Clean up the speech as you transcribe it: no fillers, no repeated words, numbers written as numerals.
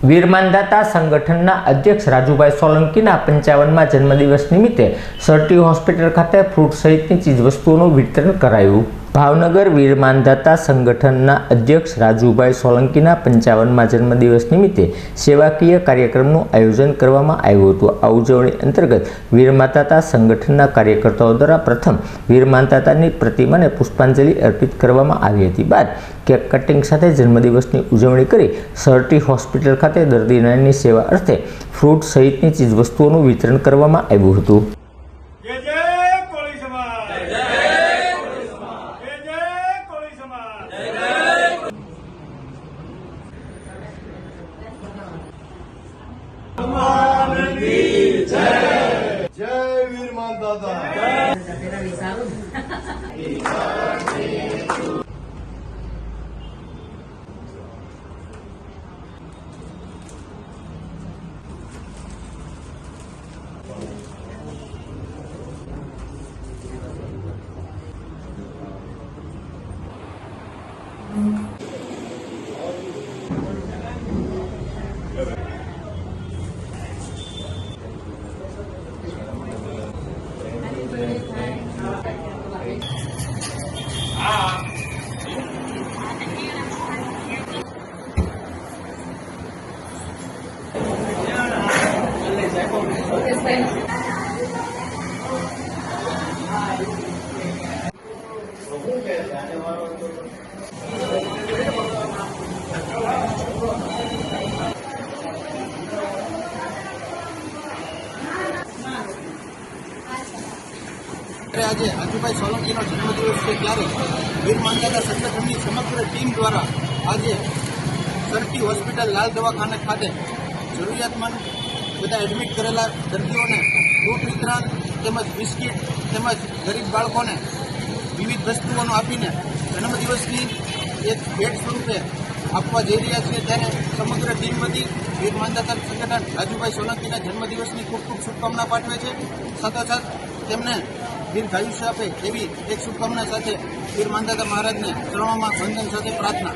વીર માનધાતા સંગઠનના અધ્યક્ષ રાજુભાઈ સોલંકીના 55મા જન્મદિવસ નિમિત્તે સરટી હોસ્પિટલ ખાતે ફ્રૂટ સહિતની ચીજવસ્તુઓનું વિતરણ કરાયું। ભાવનગર વીર માનધાતા સંગઠનના અધ્યક્ષ રાજુભાઈ સોલંકીના 55મા જન્મદિવસ નિમિત્તે સેવાકીય કાર્યક્રમનું આયોજન કરવામાં આવ્યું હતું। આ ઉજવણી અંતર્ગત વીર માનધાતા સંગઠનના કાર્યકર્તાઓ દ્વારા પ્રથમ વીર માનધાતાની પ્રતિમાને પુષ્પાંજલિ અર્પિત કરવામાં આવી હતી। બાદ કેક કટિંગ સાથે જન્મદિવસની ઉજવણી કરી સરટી હોસ્પિટલ ખાતે દર્દીઓની સેવા અર્થે ફ્રૂટ સહિતની ચીજવસ્તુઓનું વિતરણ કરવામાં આવ્યું હતું। जय वीर मानधाता। આજે રાજુભાઈ સોલંકીનો જન્મદિવસ છે ત્યારે વીર માનધાતા સંગઠનની સમગ્ર ટીમ દ્વારા આજે સરટી હોસ્પિટલ લાલ દવાખાના ખાતે જરૂરિયાતમંદ બધા એડમિટ કરેલા દર્દીઓને ફ્રૂટ વિતરણ તેમજ બિસ્કીટ તેમજ ગરીબ બાળકોને વિવિધ વસ્તુઓનો આપીને જન્મદિવસની એક ભેટ સ્વરૂપે આપવા જઈ રહ્યા છીએ। ત્યારે સમગ્ર ટીમ વતી વીર માનધાતા સંગઠન રાજુભાઈ સોલંકીના જન્મદિવસની ખૂબ ખૂબ શુભકામના પાઠવે છે। સાથોસાથ તેમને દીર્ઘાયુષ્ય આપે એવી એક શુભકામના સાથે વીર માનધાતા મહારાજને ચરણોમાં વંદન સાથે પ્રાર્થના।